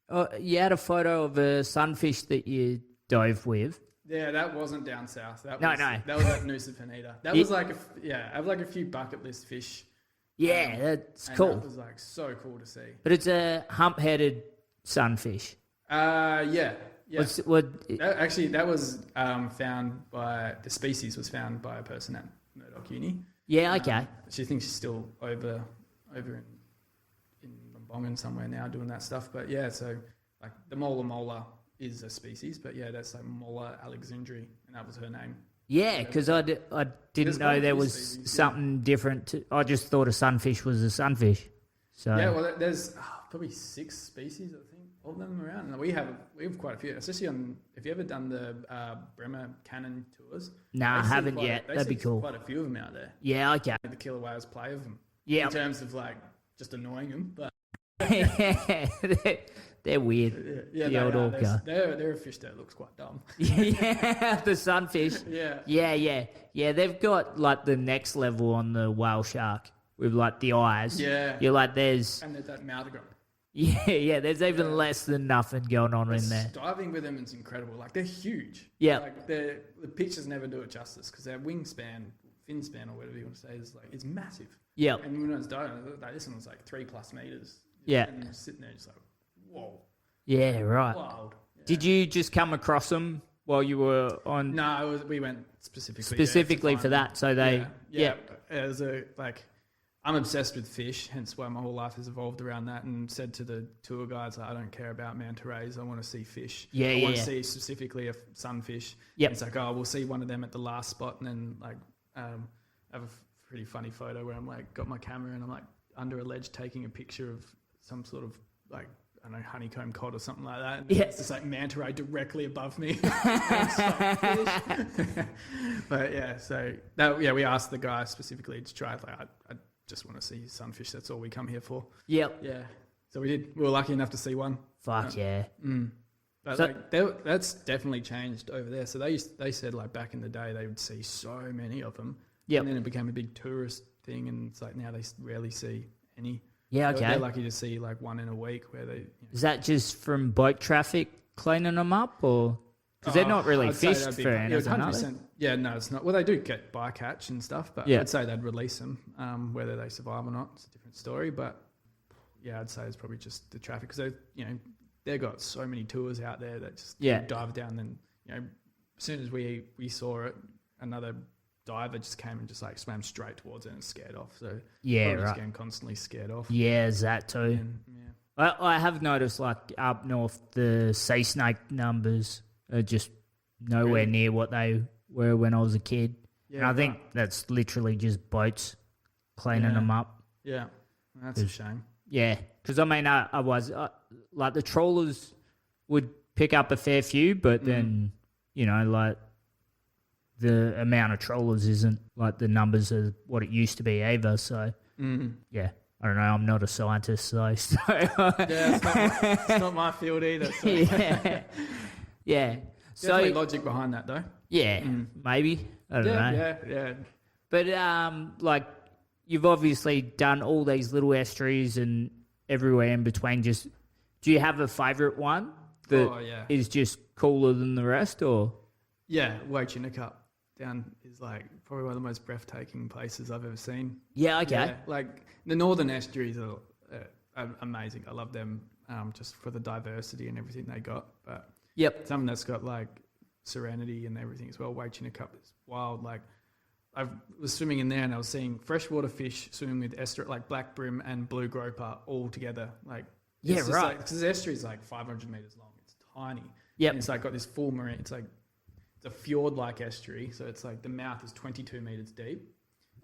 S2: you had a photo of a sunfish that you dove with.
S3: Yeah, that wasn't down south. That
S2: was
S3: at Nusa Penida. That was I have a few bucket list fish.
S2: Yeah, that's cool.
S3: That was so cool to see.
S2: But it's a hump-headed sunfish.
S3: Yeah. That was found by the species was found by a person at Murdoch Uni.
S2: Yeah, okay.
S3: She thinks she's still over in Lombongan somewhere now doing that stuff. But so the mola is a species, but that's Mola alexandri, and that was her name.
S2: Yeah, because I didn't know there was something different. I just thought a sunfish was a sunfish. So
S3: there's probably 6 species, I think, of them around, and we have quite a few. Especially if you ever done the Bremer Cannon tours.
S2: No, I haven't yet. That'd be cool.
S3: Quite a few of them out there.
S2: Yeah, okay.
S3: The killer whales play of them.
S2: Yeah.
S3: In terms of just annoying them. But
S2: Yeah, they're weird.
S3: yeah,
S2: The old orca.
S3: they're a fish that looks quite dumb.
S2: Yeah, the sunfish.
S3: Yeah.
S2: Yeah. They've got like the next level on the whale shark with like the eyes.
S3: Yeah.
S2: You're like, there's
S3: And there's that mouth grub.
S2: yeah. There's even less than nothing going on in there.
S3: Diving with them is incredible. Like they're huge.
S2: Yeah.
S3: Like the pictures never do it justice because their wingspan, fin span, or whatever you want to say, is massive.
S2: Yeah.
S3: And when I was diving, like, this one was like 3+ meters.
S2: Yeah.
S3: And you're sitting there just like, whoa,
S2: Yeah, right.
S3: wild. Yeah.
S2: Did you just come across them while you were on?
S3: No, we went specifically
S2: For that, so they
S3: yeah. As I'm obsessed with fish, hence why my whole life has evolved around that. And said to the tour guides, I don't care about manta rays. I want to see fish. I want to see specifically a sunfish.
S2: Yep.
S3: It's like, oh, we'll see one of them at the last spot, and then like have a pretty funny photo where I'm like got my camera and I'm like under a ledge taking a picture of some sort of like, I don't know, honeycomb cod or something like that. And it's just like manta ray directly above me. But yeah, so we asked the guy specifically to try. Like, I just want to see sunfish. That's all we come here for.
S2: Yep.
S3: Yeah. So we did. We were lucky enough to see one.
S2: Fuck yeah.
S3: But
S2: So-
S3: like that's definitely changed over there. So they said like back in the day they would see so many of them.
S2: Yep.
S3: And then it became a big tourist thing, and it's like now they rarely see any.
S2: Yeah,
S3: They're
S2: okay.
S3: lucky to see like one in a week where they.
S2: Is that just from boat traffic cleaning them up, or because they're not really
S3: I'd say
S2: fished
S3: that'd be-
S2: for
S3: yeah,
S2: anything, are they?
S3: 100%. Yeah, no, it's not. Well, they do get bycatch and stuff, but
S2: Yeah.
S3: I'd say they'd release them. Whether they survive or not, it's a different story. But yeah, I'd say it's probably just the traffic because they've got so many tours out there that just dive down. Then as soon as we saw it, another diver just came and just like swam straight towards it and scared off. So
S2: Yeah,
S3: probably just
S2: right.
S3: getting constantly scared off.
S2: Yeah, is that too?
S3: And, yeah.
S2: I have noticed like up north the sea snake numbers are just nowhere
S3: Really?
S2: near what they were when I was a kid.
S3: Yeah,
S2: And I think
S3: right.
S2: that's literally just boats cleaning
S3: Yeah.
S2: them up.
S3: Yeah, that's a shame.
S2: Yeah, because I mean, I was like the trawlers would pick up a fair few, but then like the amount of trawlers isn't like the numbers of what it used to be either. So yeah, I don't know. I'm not a scientist, though. So
S3: Yeah, it's not my field either. So.
S2: yeah.
S3: Definitely
S2: So
S3: logic behind that though.
S2: yeah, maybe I don't know.
S3: Yeah.
S2: But like you've obviously done all these little estuaries and everywhere in between. Just do you have a favourite one that is just cooler than the rest, or?
S3: Yeah, Waichunna down is like probably one of the most breathtaking places I've ever seen.
S2: Yeah, okay.
S3: Yeah, like the northern estuaries are amazing. I love them just for the diversity and everything they got. But
S2: Yep.
S3: something that's got like serenity and everything as well. Waichunna is wild. Like I was swimming in there and I was seeing freshwater fish swimming with estuary, like black brim and blue groper all together. Like
S2: Yeah,
S3: it's just
S2: right.
S3: Like, because the estuary is like 500 meters long. It's tiny.
S2: Yep.
S3: And it's like got this full marine. It's a fjord-like estuary, so it's like the mouth is 22 meters deep.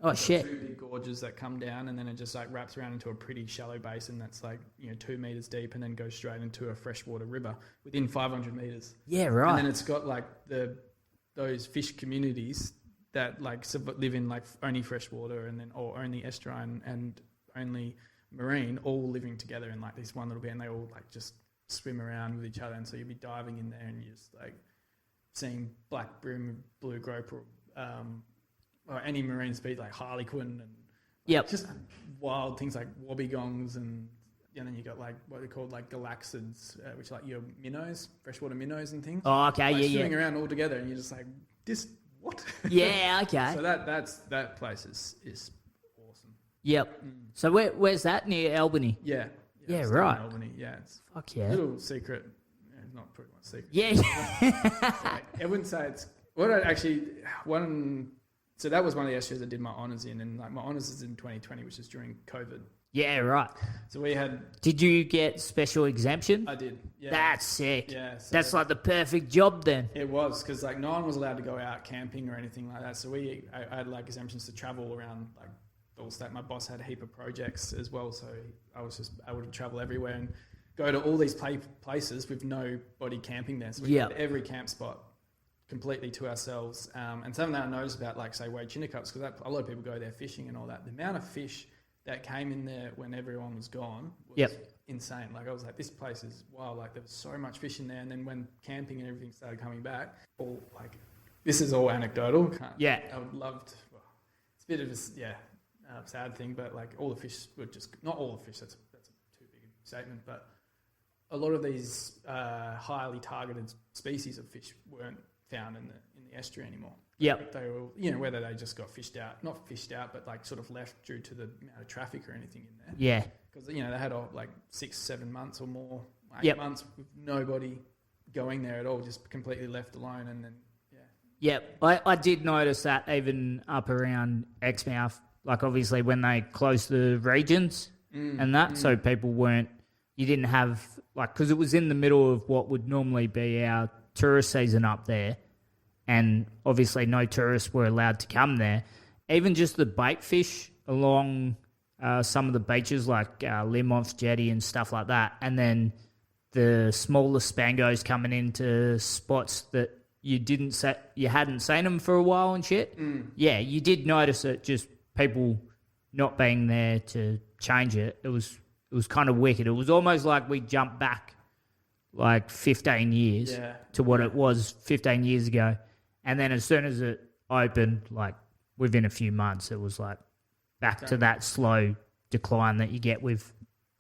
S2: Oh
S3: It's got
S2: shit.
S3: 2 big gorges that come down, and then it just like wraps around into a pretty shallow basin that's like 2 meters deep, and then goes straight into a freshwater river within 500 meters.
S2: Yeah,
S3: And
S2: right.
S3: then it's got like those fish communities that like live in like only freshwater or only estuarine and only marine, all living together in like this one little bit, and they all like just swim around with each other. And so you'll be diving in there and you're just like seeing black brim, blue groper, or any marine species like harlequin and
S2: Yep.
S3: just wild things like wobbegongs and then you got like what they call like galaxids, which are like your minnows, freshwater minnows and things.
S2: Oh, okay.
S3: Like
S2: Yeah,
S3: swimming
S2: yeah.
S3: around all together, and you're just like, this what?
S2: Yeah, okay.
S3: So that place is awesome.
S2: Yep. So where's that? Near Albany?
S3: Yeah.
S2: Yeah,
S3: it's down in
S2: right.
S3: Albany. Yeah, it's
S2: Fuck
S3: a
S2: yeah.
S3: little secret. Yeah, not pretty much secret.
S2: Yeah.
S3: I wouldn't say it's so that was one of the estuaries I did my honours in, and like my honours is in 2020, which is during COVID.
S2: Yeah, right.
S3: So we had.
S2: Did you get special exemption?
S3: I did. Yeah.
S2: That's sick.
S3: Yeah. So
S2: That's like the perfect job then.
S3: it was because like no one was allowed to go out camping or anything like that. So I had like exemptions to travel around like the whole state. My boss had a heap of projects as well, so I was just able to travel everywhere and go to all these places with nobody camping there. So we had every camp spot completely to ourselves. And something that I noticed about like say Waichunna because a lot of people go there fishing and all that. The amount of fish that came in there when everyone was gone was
S2: Yep.
S3: insane. Like I was like, this place is wild. Like there was so much fish in there, and then when camping and everything started coming back, all like this is all anecdotal.
S2: Yeah.
S3: I would love to. Well, it's a bit of a sad thing, but like all the fish were just not all the fish. That's a too big a statement, but a lot of these highly targeted species of fish weren't found in the estuary anymore.
S2: Yep.
S3: They were, whether they just got not fished out, but like sort of left due to the amount of traffic or anything in there.
S2: Yeah.
S3: Because, they had like 6-7 months or more, 8
S2: Yep.
S3: months with nobody going there at all, just completely left alone. And then,
S2: Yep. I did notice that even up around Exmouth, like obviously when they closed the regions and that, so people you didn't have, like, because it was in the middle of what would normally be our tourist season up there, and obviously no tourists were allowed to come there. Even just the bait fish along some of the beaches, like Limmoff's Jetty and stuff like that, and then the smaller spangos coming into spots that you hadn't seen them for a while and shit. Yeah, you did notice it, just people not being there to change it. It was kind of wicked. It was almost like we jumped back like 15 years to what it was 15 years ago. And then as soon as it opened, like within a few months, it was like back to that slow decline that you get with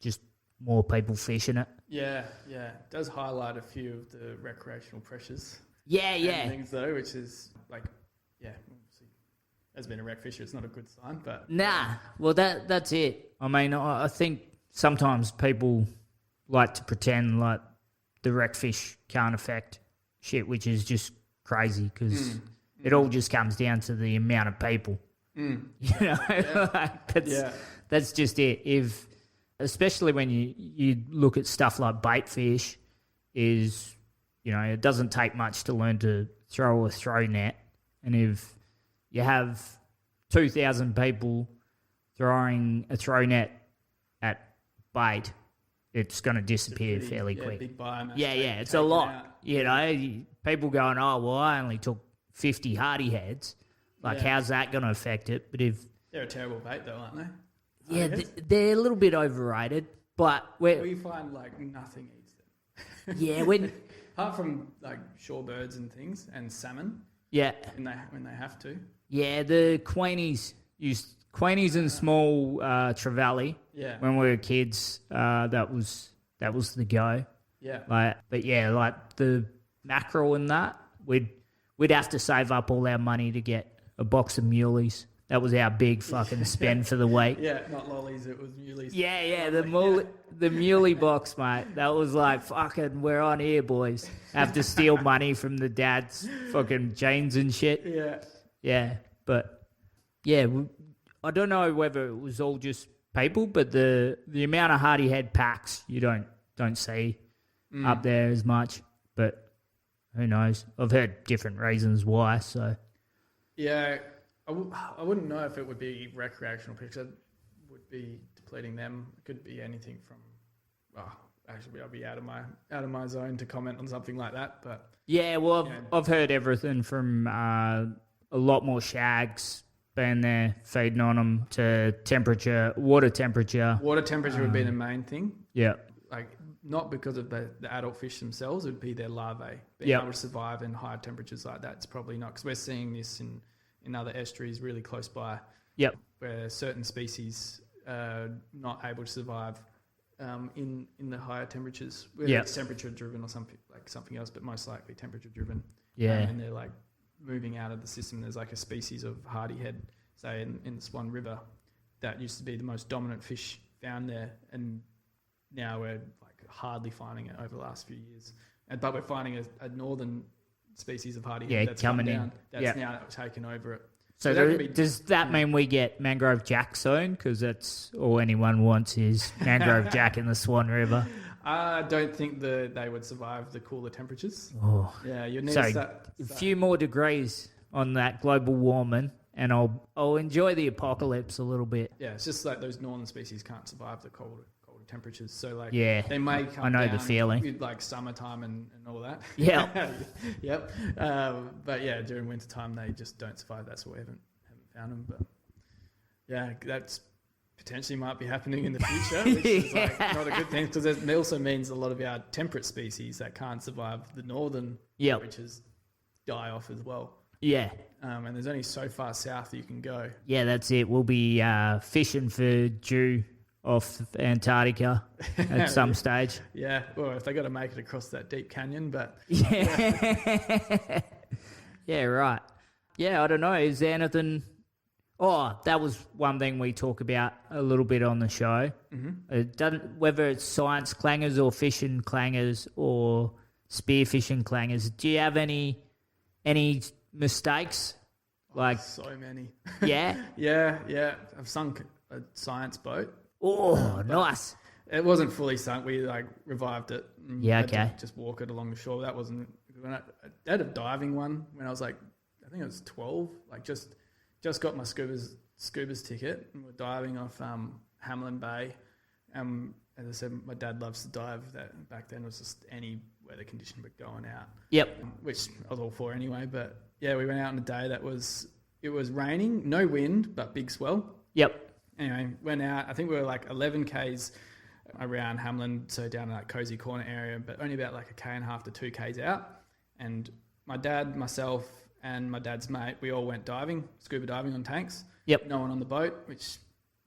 S2: just more people fishing it.
S3: Yeah. It does highlight a few of the recreational pressures.
S2: Yeah.
S3: And things though, which is like, obviously, as being a rec fisher, it's not a good sign, but...
S2: Nah, well, that's it. I mean, I think sometimes people like to pretend like the wreck fish can't affect shit, which is just crazy because it all just comes down to the amount of people. That's just it. Especially when you look at stuff like bait fish, it doesn't take much to learn to throw a throw net, and if you have 2,000 people throwing a throw net at bait, it's going to disappear fairly quick.
S3: Big biomass.
S2: It's a lot. People going, oh, well, I only took 50 hardy heads. Like, how's that going to affect it? But if
S3: they're a terrible bait, though, aren't they?
S2: Yeah, they're a little bit overrated, but
S3: we find like nothing eats them.
S2: Yeah,
S3: apart from like shorebirds and things and salmon.
S2: Yeah,
S3: when they have to.
S2: Yeah, the Queenies and small trevally.
S3: Yeah,
S2: when we were kids, that was the go.
S3: Yeah,
S2: like the mackerel and that, we'd have to save up all our money to get a box of muleys. That was our big fucking spend for the week.
S3: Yeah, not lollies, it was muleys.
S2: Yeah, the muley box, mate. That was like, fucking, we're on here, boys. Have to steal money from the dad's fucking jeans and shit. Yeah, but yeah, I don't know whether it was all just people, but the amount of hardy head packs you don't see up there as much. But who knows? I've heard different reasons why. So
S3: yeah. I wouldn't know if it would be recreational because it would be depleting them. It could be anything from. Actually, I'll be out of my zone to comment on something like that. But
S2: yeah, well, I've heard everything from a lot more shags being there, feeding on them, to water temperature.
S3: Water temperature would be the main thing.
S2: Yeah,
S3: like not because of the adult fish themselves. It would be their larvae being able to survive in higher temperatures like that. It's probably not because we're seeing this in other estuaries really close by, where certain species are not able to survive in the higher temperatures, whether it's temperature driven or something else, but most likely temperature driven. And they're like moving out of the system. There's like a species of hardyhead, say in the Swan River, that used to be the most dominant fish found there, and now we're like hardly finding it over the last few years. But we're finding a northern species of hardyhead that's coming in. That's now taken over it.
S2: So does that mean we get mangrove jack soon? Because that's all anyone wants is mangrove jack in the Swan River.
S3: I don't think they would survive the cooler temperatures.
S2: Oh,
S3: yeah, you need
S2: a few more degrees on that global warming, and I'll enjoy the apocalypse a little bit.
S3: Yeah, it's just like those northern species can't survive the colder temperatures. So like, they may come.
S2: I know
S3: down
S2: the feeling.
S3: With like summertime and all that.
S2: Yeah.
S3: Yep. But yeah, during wintertime they just don't survive. That's why we haven't found them. But yeah, that's potentially might be happening in the future, which is like not a good thing, because it also means a lot of our temperate species that can't survive the northern temperatures die off as well. Yeah. And there's only so far south that you can go.
S2: Yeah, that's it. We'll be fishing for dew off Antarctica at some stage.
S3: Yeah, well, if they got to make it across that deep canyon, but...
S2: Yeah, yeah, right. Yeah, I don't know. Is there anything... Oh, that was one thing we talk about a little bit on the show. Mm-hmm. It doesn't, whether it's science clangers or fishing clangers or spearfishing clangers, do you have any mistakes? Like
S3: so many.
S2: Yeah?
S3: Yeah. I've sunk a science boat.
S2: Oh, nice.
S3: It wasn't fully sunk. We revived it.
S2: Yeah, okay.
S3: Just walk it along the shore. That wasn't... I had a diving one when I was I think I was 12. Just got my scuba's ticket, and we're diving off Hamlin Bay. As I said, my dad loves to dive. That back then was just any weather condition but going out.
S2: Yep.
S3: Which I was all for anyway. But yeah, we went out on a day it was raining, no wind, but big swell.
S2: Yep.
S3: Anyway, went out. I think we were 11 k's around Hamlin, so down in that Cozy Corner area, but only about 1.5 to 2 k's out. And my dad, myself, and my dad's mate, we all went diving, scuba diving on tanks.
S2: Yep.
S3: No one on the boat, which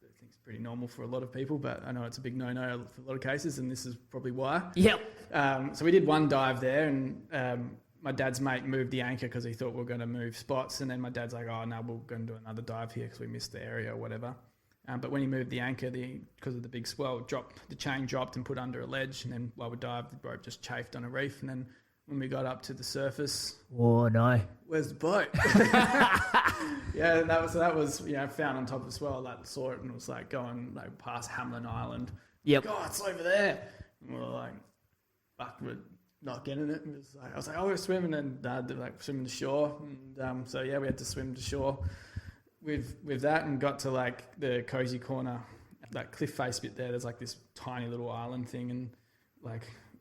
S3: I think is pretty normal for a lot of people, but I know it's a big no-no for a lot of cases, and this is probably why.
S2: Yep.
S3: So we did one dive there, and my dad's mate moved the anchor because he thought we were going to move spots, and then my dad's like, oh, no, we're going to do another dive here because we missed the area or whatever. But when he moved the anchor, because of the big swell, the chain dropped and put under a ledge, and then while we dived, the rope just chafed on a reef, and then when we got up to the surface,
S2: oh no,
S3: where's the boat? Yeah, that was found on top of the swell. Saw it and it was going past Hamlin Island.
S2: Yep.
S3: Oh, it's over there. And we were like, fuck, we're not getting it. And I was like, oh, we're swimming, and Dad swimming to shore. And so yeah, we had to swim to shore with that, and got to the Cozy Corner, that cliff face bit there. There's this tiny little island thing, and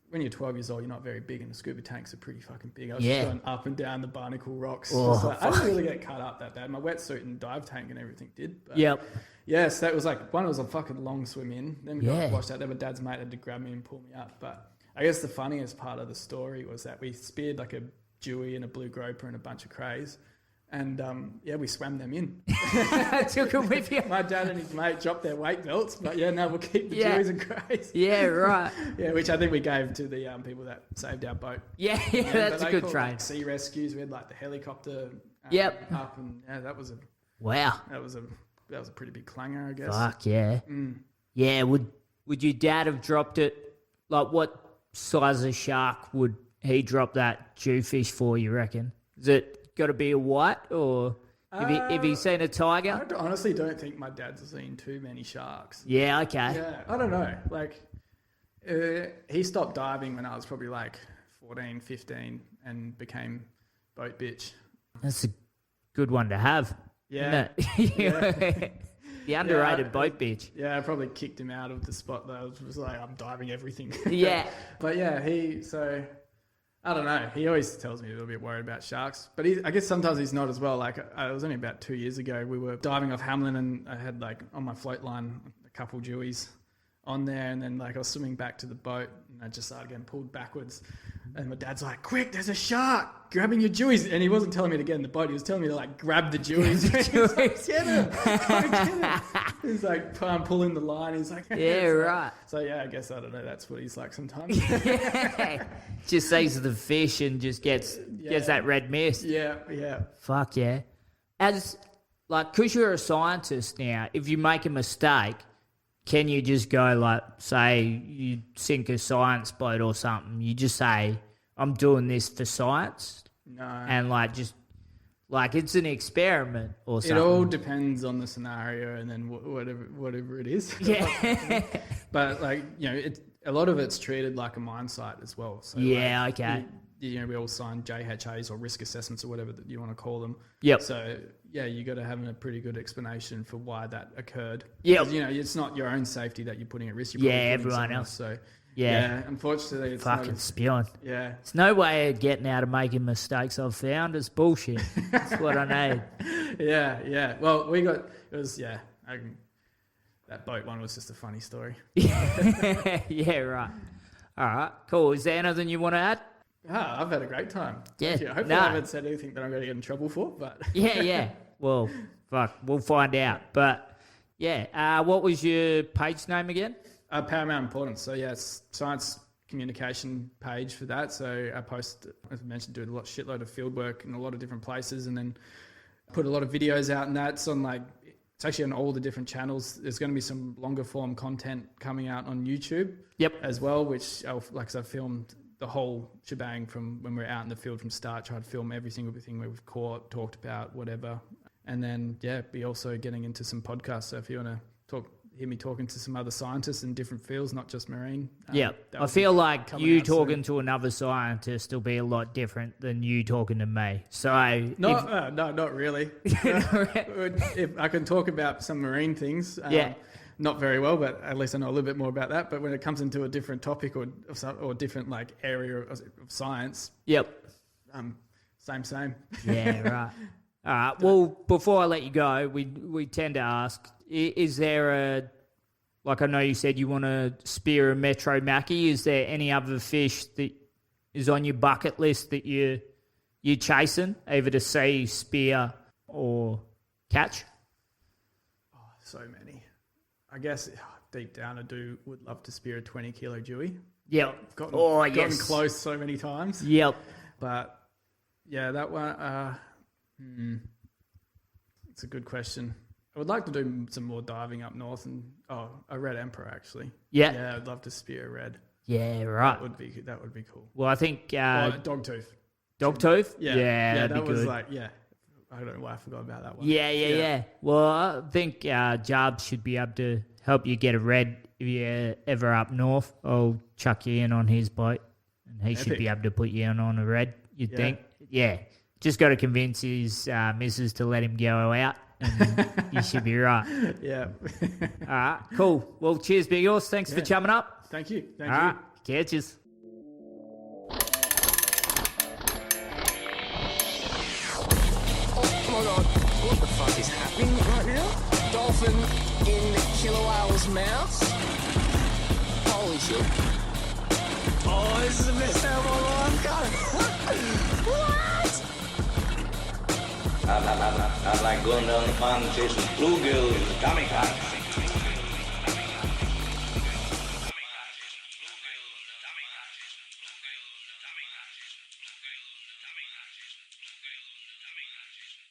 S3: when you're 12 years old, you're not very big, and the scuba tanks are pretty fucking big. I was just going up and down the barnacle rocks.
S2: Oh,
S3: I didn't really get cut up that bad. My wetsuit and dive tank and everything did. But
S2: yep.
S3: Yes, that was one. It was a fucking long swim in. Then we got washed out. Then my dad's mate had to grab me and pull me up. But I guess the funniest part of the story was that we speared a dewey and a blue groper and a bunch of crays. And, we swam them in.
S2: Took them with you.
S3: My dad and his mate dropped their weight belts, but we'll keep the dewies and crays.
S2: Yeah, right.
S3: Yeah, which I think we gave to the people that saved our boat.
S2: Yeah, that's a good trade.
S3: Sea rescues, we had the helicopter up, and that was a pretty big clanger, I guess.
S2: Fuck yeah. Yeah, would your dad have dropped it? What size of shark would he drop that jewfish for, you reckon? Is it got to be a white, or if he's seen a tiger?
S3: I honestly don't think my dad's seen too many sharks.
S2: Yeah, okay.
S3: Yeah, I don't know. He stopped diving when I was probably 14, 15 and became boat bitch.
S2: That's a good one to have.
S3: Yeah.
S2: Yeah. The underrated boat bitch.
S3: Yeah, I probably kicked him out of the spot though. It was I'm diving everything.
S2: Yeah.
S3: But yeah, I don't know. He always tells me a little bit worried about sharks, but I guess sometimes he's not as well. It was only about 2 years ago. We were diving off Hamlin, and I had on my float line a couple dewies on there, and then I was swimming back to the boat, and I just started getting pulled backwards. And my dad's like, "Quick, there's a shark grabbing your dewies!" And he wasn't telling me to get in the boat; he was telling me to grab the dewies. He's like, "Get him! Get him!" He's I'm pulling the line. He's like,
S2: "Yeah, right."
S3: So yeah, I guess I don't know. That's what he's like sometimes.
S2: Just sees the fish and just gets that red mist.
S3: Yeah.
S2: Fuck yeah. As because you're a scientist now, if you make a mistake, can you just go say you sink a science boat or something? You just say, "I'm doing this for science."
S3: No.
S2: And just it's an experiment or something.
S3: It all depends on the scenario and then whatever it is.
S2: Yeah.
S3: But a lot of it's treated like a mine site as well. So
S2: yeah. Okay.
S3: We all sign JHAs or risk assessments or whatever that you want to call them.
S2: Yep.
S3: So yeah, you got to have a pretty good explanation for why that occurred.
S2: Yeah.
S3: It's not your own safety that you're putting at risk.
S2: You're everyone else.
S3: So
S2: yeah.
S3: Unfortunately, it's
S2: fucking spewing.
S3: Yeah.
S2: It's no way of getting out of making mistakes. I've found it's bullshit. That's what I need.
S3: Yeah. Well, That boat one was just a funny story.
S2: Yeah, right. All right, cool. Is there anything you want to add?
S3: I've had a great time.
S2: Yeah,
S3: Thank you. Hopefully I haven't said anything that I'm going to get in trouble for, but...
S2: Yeah. Well, fuck, we'll find out. But, yeah, what was your page name again?
S3: Paramount Importance. So, yeah, it's science communication page for that. So I post, as I mentioned, do a shitload of field work in a lot of different places, and then put a lot of videos out, and that's on it's actually on all the different channels. There's going to be some longer form content coming out on YouTube as well, which I've filmed the whole shebang from when we're out in the field from start, tried to film every single thing we've caught, talked about, whatever. And then, be also getting into some podcasts. So if you want to hear me talking to some other scientists in different fields, not just marine.
S2: I feel like you talking to another scientist will be a lot different than you talking to me. So
S3: no, not really. If I can talk about some marine things, not very well, but at least I know a little bit more about that. But when it comes into a different topic or different area of science, same.
S2: Yeah, right. All right. Well, before I let you go, we tend to ask: is there I know you said you want to spear a Metro Mackie? Is there any other fish that is on your bucket list that you're chasing, either to see, spear, or catch?
S3: Oh, so many. I guess deep down I would love to spear a 20-kilo Dewey.
S2: Yep.
S3: Gotten close so many times.
S2: Yep.
S3: But yeah, that one. It's a good question. I would like to do some more diving up north, and a red emperor actually. Yeah, I'd love to spear a red.
S2: Yeah, right.
S3: That would be cool.
S2: Well, I think
S3: dogtooth.
S2: Dogtooth?
S3: Yeah,
S2: that
S3: that was
S2: good.
S3: I don't know why I forgot about that one.
S2: Yeah. Well, I think Jarbs should be able to help you get a red if you're ever up north. I'll chuck you in on his boat, and he should be able to put you in on a red, you'd think. Yeah. Just got to convince his missus to let him go out, and you should be right.
S3: Yeah.
S2: All right, cool. Well, cheers, Big Horse. Thanks for chumming up.
S3: Thank you.
S2: All right, catches.
S4: Oh my god, what the fuck is happening right now? Dolphin in killer whale's mouth? Holy shit. Oh, this is the best day of my life, God. What?
S5: I like going down the pond chasing bluegills and tommy cocks.